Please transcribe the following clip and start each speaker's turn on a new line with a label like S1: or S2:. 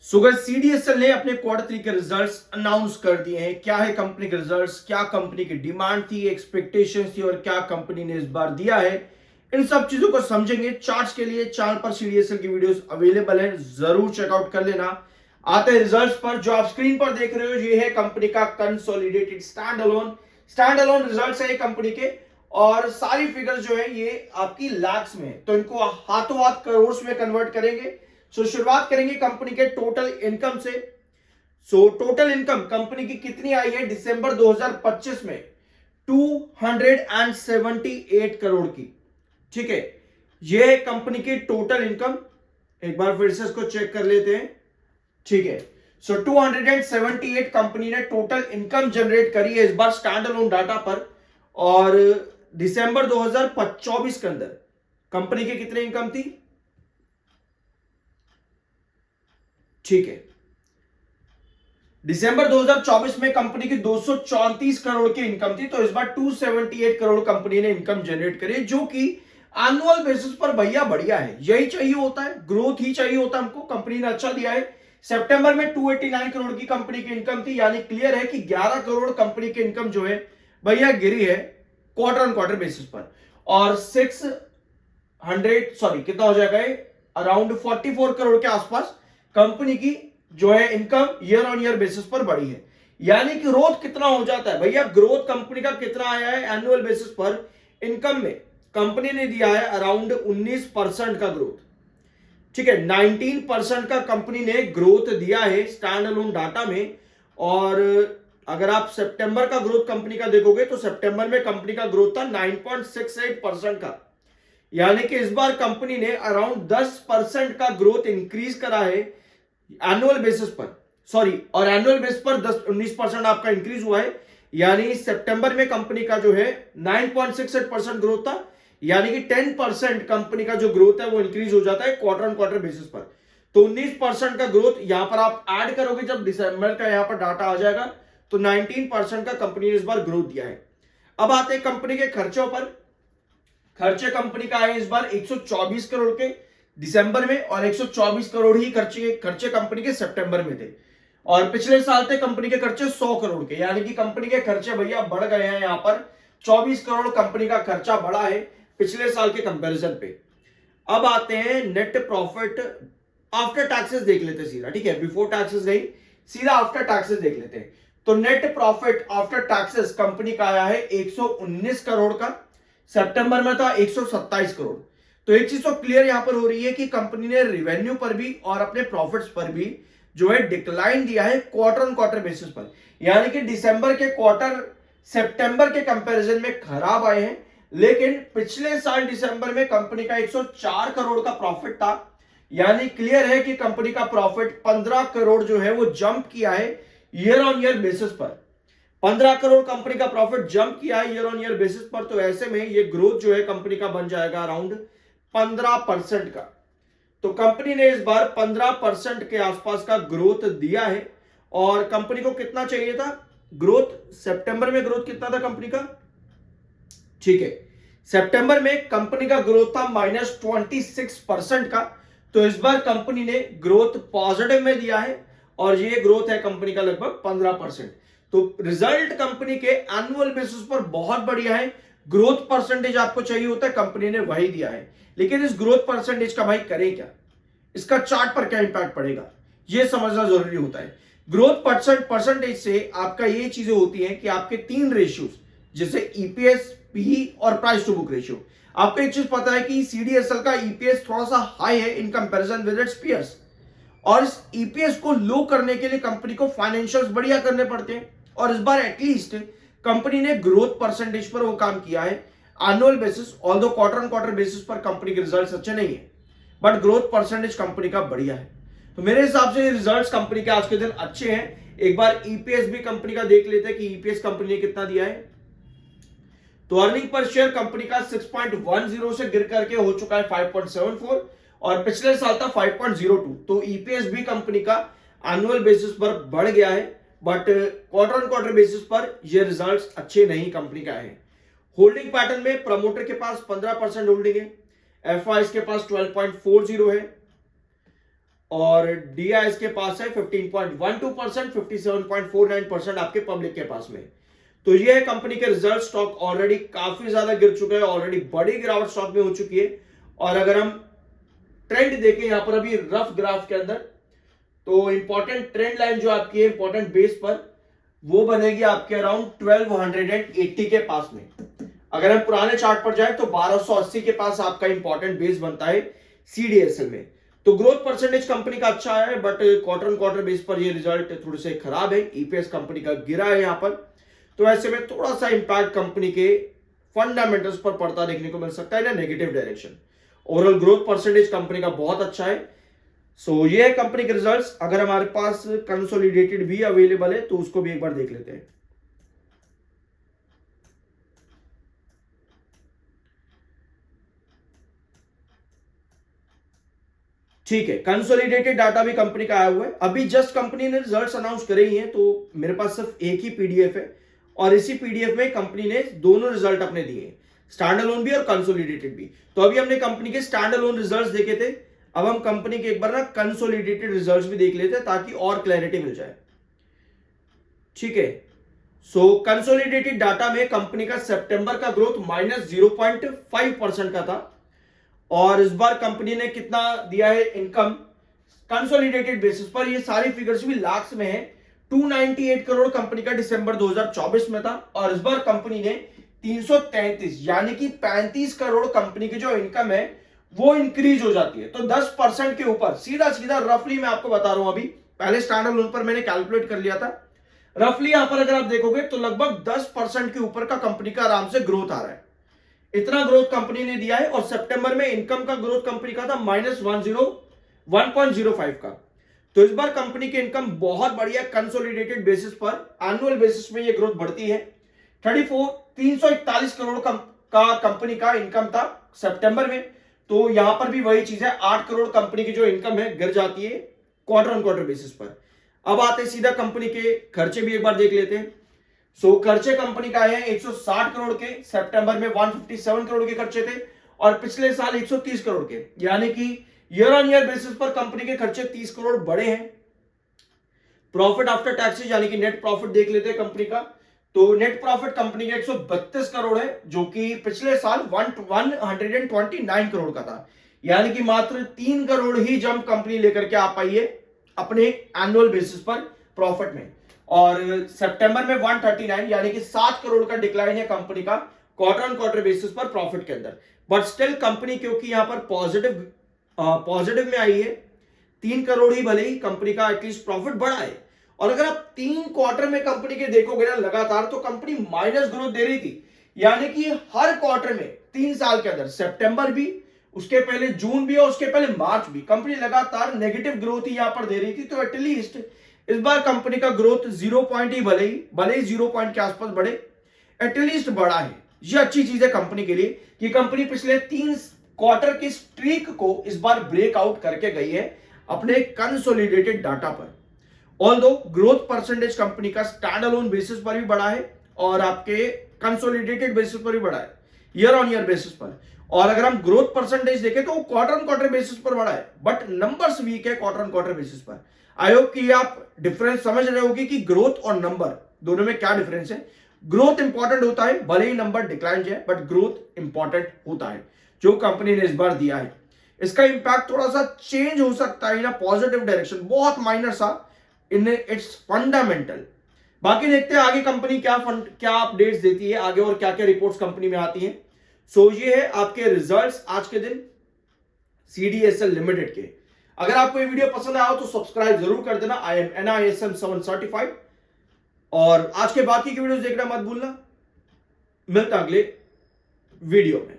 S1: Sugar CDSL ने अपने quarter 3 के रिजल्ट्स अनाउंस कर दिए हैं। क्या है कंपनी के रिजल्ट्स, क्या कंपनी की डिमांड थी, एक्सपेक्टेशंस थी और क्या कंपनी ने इस बार दिया है, इन सब चीजों को समझेंगे। चार्ट्स के लिए चैनल पर सीडीएसएल की वीडियोस अवेलेबल है, जरूर चेकआउट कर लेना। आते हैं रिजल्ट्स पर। जो आप स्क्रीन पर देख रहे हो ये है कंपनी का कंसोलिडेटेड स्टैंड अलोन रिजल्ट्स है कंपनी के, और सारी फिगर्स जो है ये आपकी लाख्स में है, तो इनको हाथों हाथ करोड़ में कन्वर्ट करेंगे। शुरुआत करेंगे कंपनी के टोटल इनकम से। टोटल इनकम कंपनी की कितनी आई है दिसंबर 2025 में? 278 करोड़ की। ठीक है, ये है कंपनी की टोटल इनकम। एक बार फिर से इसको चेक कर लेते हैं। ठीक है, 278 कंपनी ने टोटल इनकम जनरेट करी है इस बार स्टैंड अलोन डाटा पर। और दिसंबर 2024 के अंदर कंपनी की कितनी इनकम थी? ठीक है, दिसंबर 2024 में कंपनी की 234 करोड़ की इनकम थी, तो इस बार 278 करोड़ कंपनी ने इनकम जनरेट करी, जो कि एनुअल बेसिस पर भैया बढ़िया है। यही चाहिए होता है, ग्रोथ ही चाहिए होता है हमको। कंपनी ने अच्छा दिया है। सितंबर में 289 करोड़ की कंपनी की इनकम थी, यानी क्लियर है कि 11 करोड़ कंपनी की इनकम जो है भैया गिरी है क्वार्टर ऑन क्वार्टर बेसिस पर। और 600 कितना हो जाएगा, अराउंड 44 करोड़ के आसपास कंपनी की जो है income year on year basis पर बढ़ी है। यानी कि ग्रोथ कितना हो जाता है भैया, ग्रोथ कंपनी का कितना आया है एनुअल बेसिस पर इनकम में? कंपनी ने दिया है अराउंड 19% का ग्रोथ। ठीक है, 19% का कंपनी ने ग्रोथ दिया है स्टैंड अलोन डाटा में। और अगर आप सितंबर का ग्रोथ कंपनी का देखोगे तो सितंबर में कंपनी का ग्रोथ था 9.68% का। यानी कि इस बार कंपनी ने अराउंड 10% का ग्रोथ इंक्रीज करा है एनुअल बेसिस पर। सॉरी, और एनुअल बेसिस पर 19% आपका इंक्रीज हुआ है। यानी सितंबर में कंपनी का जो है 9.68% ग्रोथ था, यानी कि 10% कंपनी का जो ग्रोथ है वो इंक्रीज हो जाता है क्वार्टर ऑन क्वार्टर बेसिस पर। तो 19% का ग्रोथ यहां पर आप ऐड करोगे, जब दिसंबर का यहां पर डाटा आ जाएगा तो 19% का कंपनी ने इस बार ग्रोथ दिया है। अब आते हैं कंपनी के खर्चों पर। खर्चे कंपनी का है इस बार 124 करोड़ के दिसंबर में, और 124 करोड़ ही खर्चे कंपनी के सितंबर में थे। और पिछले साल थे कंपनी के खर्चे 100 करोड़ के, यानी कि कंपनी के खर्चे भैया बढ़ गए हैं। यहां पर 24 करोड़ कंपनी का खर्चा बढ़ा है पिछले साल के कंपैरिजन पे। अब आते हैं नेट प्रॉफिट आफ्टर टैक्सेस देख लेते हैं सीधा। ठीक है, बिफोर टैक्सेस नहीं, सीधा आफ्टर टैक्सेस देख लेते हैं। तो net profit after taxes company का आया है 119 करोड़ का। सितंबर में था 127 करोड़। तो एक चीज तो क्लियर यहां पर हो रही है कि कंपनी ने रेवेन्यू पर भी और अपने प्रॉफिट्स पर भी जो है डिक्लाइन दिया है क्वार्टर ऑन क्वार्टर बेसिस पर। यानी कि दिसंबर के क्वार्टर सितंबर के कंपैरिजन में खराब आए हैं, लेकिन पिछले साल दिसंबर में कंपनी का 104 करोड़ का प्रॉफिट था। यानी क्लियर है कि कंपनी का प्रॉफिट 15 करोड़ जो है वो जंप किया है ईयर ऑन ईयर बेसिस पर। 15 करोड़ कंपनी का प्रॉफिट जंप किया है ईयर ऑन ईयर बेसिस पर। तो ऐसे में ये ग्रोथ जो है कंपनी का बन जाएगा अराउंड 15% का। तो कंपनी ने इस बार 15% के आसपास का ग्रोथ दिया है। और कंपनी को कितना चाहिए था ग्रोथ? सितंबर में ग्रोथ कितना था कंपनी का? ठीक है, सितंबर में कंपनी का ग्रोथ था -26% का। तो इस बार कंपनी ने ग्रोथ पॉजिटिव में दिया है, और ये ग्रोथ है कंपनी का लगभग 15%। तो रिजल्ट कंपनी के एनुअल बेसिस पर बहुत बढ़िया है। ग्रोथ परसेंटेज आपको चाहिए होता है, कंपनी ने वही दिया है। लेकिन इस ग्रोथ परसेंटेज का भाई करें क्या, इसका चार्ट पर क्या इंपैक्ट पड़ेगा, यह समझना जरूरी होता है। ग्रोथ परसेंटेज से आपका ये चीजें होती हैं कि आपके 3 रेशियोज, जैसे ईपीएस, पी और प्राइस टू बुक रेशियो। आपको एक चीज पता है कि सीडीएसएल का ईपीएस थोड़ा सा हाई है in comparison with its peers, और इस ईपीएस को लो करने के लिए कंपनी को फाइनेंशियल्स बढ़िया करने पड़ते हैं। और इस बार एटलीस्ट कंपनी ने ग्रोथ परसेंटेज पर वो काम किया है annual basis. Although quarter on quarter basis पर कंपनी के रिजल्ट्स अच्छे नहीं है, बट ग्रोथ परसेंटेज कंपनी का बढ़िया है। तो मेरे हिसाब से रिजल्ट्स कंपनी के आज के दिन अच्छे हैं। एक बार ईपीएस भी कंपनी का देख लेते हैं कि ईपीएस कंपनी ने कितना दिया है। तो अर्निंग पर शेयर कंपनी का 6.10 से गिर करके हो चुका है 5.74, और पिछले साल था 5.02। तो ईपीएस भी कंपनी का एनुअल बेसिस पर बढ़ गया है, but quarter on quarter basis पर ये रिजल्ट्स अच्छे नहीं कंपनी का है। होल्डिंग पैटर्न में प्रमोटर के पास 15% होल्डिंग है, एफआईज के पास 12.40 है, और DI इसके पास है 15.12%, 57.49% आपके पब्लिक के पास में। तो ये है कंपनी के रिजल्ट। स्टॉक ऑलरेडी काफी ज्यादा गिर चुका है, ऑलरेडी बड़ी गिरावट स्टॉक में हो चुकी है। और अगर हम ट्रेंड देखें यहां पर अभी रफ ग्राफ के अंदर, तो इंपॉर्टेंट ट्रेंड लाइन जो आपकी है इंपॉर्टेंट बेस पर, वो बनेगी आपके अराउंड 1280 के पास में। अगर हम पुराने चार्ट पर जाए तो 1280 के पास आपका इंपॉर्टेंट बेस बनता है CDSL में। तो ग्रोथ परसेंटेज कंपनी का अच्छा है, but quarter on quarter base पर ये रिजल्ट थोड़े से खराब है। EPS कंपनी का गिरा है यहां पर, तो ऐसे में थोड़ा सा इंपैक्ट कंपनी के फंडामेंटल्स पर पड़ता देखने को मिल सकता है ना, negative direction. Overall growth percentage company का बहुत अच्छा है। सो ये है कंपनी के रिजल्ट्स। अगर हमारे पास कंसोलिडेटेड भी अवेलेबल है तो उसको भी एक बार देख लेते हैं। ठीक है, कंसोलिडेटेड डाटा भी कंपनी का आया हुआ है। अभी जस्ट कंपनी ने रिजल्ट्स अनाउंस करे ही हैं, तो मेरे पास सिर्फ एक ही PDF है और इसी PDF में कंपनी ने दोनों रिजल्ट अपने दिए, स्टैंड अलोन भी और कंसोलिडेटेड भी। तो अभी हमने कंपनी के स्टैंड अलोन रिजल्ट्स देखे थे, अब हम कंपनी के एक बार ना कंसोलिडेटेड रिजल्ट्स भी देख लेते हैं ताकि और क्लैरिटी मिल जाए। ठीक है, सो कंसोलिडेटेड डाटा में कंपनी का सितंबर का ग्रोथ -0.5% का था, और इस बार कंपनी ने कितना दिया है इनकम कंसोलिडेटेड बेसिस पर, ये सारी फिगर्स भी लाख्स में है। 298 करोड़ कंपनी का दिसंबर 2024 में था, और इस बार कंपनी ने 333 यानी कि 35 करोड़ कंपनी की जो इनकम है वो इंक्रीज हो जाती है। तो 10% के ऊपर सीधा सीधा रफली मैं आपको बता रहा हूं, अभी पहले स्टैंड अलोन पर मैंने कैलकुलेट कर लिया था, रफली यहां पर अगर आप देखोगे तो लगभग 10% के ऊपर का कंपनी का आराम से ग्रोथ आ रहा है। इतना ग्रोथ कंपनी ने दिया है। और सितंबर में इनकम का ग्रोथ कंपनी का था -1.05 का। तो इस बार कंपनी की इनकम बहुत बढ़िया कंसोलिडेटेड बेसिस पर, एनुअल बेसिस में ये ग्रोथ बढ़ती है। 341 करोड़ का कंपनी का इनकम था सितंबर में। तो यहां पर भी वही चीज है, 8 करोड़ कंपनी की जो इनकम है गिर जाती है क्वार्टर ऑन क्वार्टर बेसिस पर। अब आते सीधा कंपनी के खर्चे भी एक बार देख लेते हैं। सो खर्चे कंपनी का है 160 करोड़ के, सितंबर में 157 करोड़ के खर्चे थे, और पिछले साल 130 करोड़ के, यानी कि ईयर ऑन ईयर बेसिस पर कंपनी के खर्चे 30 करोड़ बढ़े हैं। प्रॉफिट आफ्टर टैक्सेस यानी कि नेट प्रॉफिट देख लेते हैं कंपनी का। तो नेट प्रॉफिट कंपनी का 132 करोड़ है, जो कि पिछले साल 129 करोड़ का था, यानी कि मात्र 3 करोड़ ही जंप कंपनी लेकर के आ पाई है अपने एनुअल बेसिस पर प्रॉफिट में। और सितंबर में 139 यानी कि 7 करोड़ का डिक्लाइन है कंपनी का क्वार्टर ऑन क्वार्टर बेसिस पर प्रॉफिट के अंदर। बट स्टिल कंपनी क्योंकि यहां पर पॉजिटिव में आई है, 3 करोड़ ही भले ही कंपनी का एटलीस्ट प्रॉफिट बढ़ा है। और अगर आप 3 क्वार्टर में कंपनी के देखोगे ना लगातार, तो कंपनी माइनस ग्रोथ दे रही थी, यानी कि हर क्वार्टर में 3 साल के अंदर, सितंबर भी, उसके पहले जून भी और उसके पहले मार्च भी, कंपनी लगातार नेगेटिव ग्रोथ ही यहां पर दे रही थी। तो एटलीस्ट इस बार कंपनी का ग्रोथ 0 पॉइंट ही भले ही 0 पॉइंट के आसपास बढ़े, एटलीस्ट बढ़ा है। ये अच्छी चीज है कंपनी के लिए कि कंपनी पिछले 3 क्वार्टर की स्ट्रीक को इस बार ब्रेकआउट करके गई है अपने कंसोलिडेटेड डाटा पर। ऑल्दो ग्रोथ परसेंटेज कंपनी का स्टैंड अलोन बेसिस पर भी बढ़ा है और आपके कंसोलिडेटेड बेसिस पर भी बढ़ा है, ईयर ऑन ईयर बेसिस पर। और अगर हम ग्रोथ परसेंटेज देखें तो क्वार्टर ऑन क्वार्टर बेसिस पर बढ़ा है, बट नंबर्स वीक है क्वार्टर ऑन क्वार्टर बेसिस पर। आई होप कि आप डिफरेंस समझ रहे होगी कि ग्रोथ और नंबर दोनों में क्या डिफरेंस है। ग्रोथ इंपॉर्टेंट होता है, भले ही नंबर डिक्लाइन जाए, बट ग्रोथ इंपॉर्टेंट होता है जो कंपनी ने इस बार दिया है। इसका इंपैक्ट थोड़ा सा चेंज हो सकता है ना, पॉजिटिव डायरेक्शन, बहुत माइनर सा इन इट्स फंडामेंटल। बाकी देखते हैं आगे कंपनी क्या अपडेट्स देती है आगे, और क्या क्या रिपोर्ट्स कंपनी में आती हैं। सो ये है आपके रिजल्ट्स आज के दिन CDSL लिमिटेड के। अगर आपको ये वीडियो पसंद आया हो तो सब्सक्राइब जरूर कर देना। I am NISM 7 certified. और आज के बाकी की वीडियोस देखना मत भूलना। मिलता अगले वीडियो में।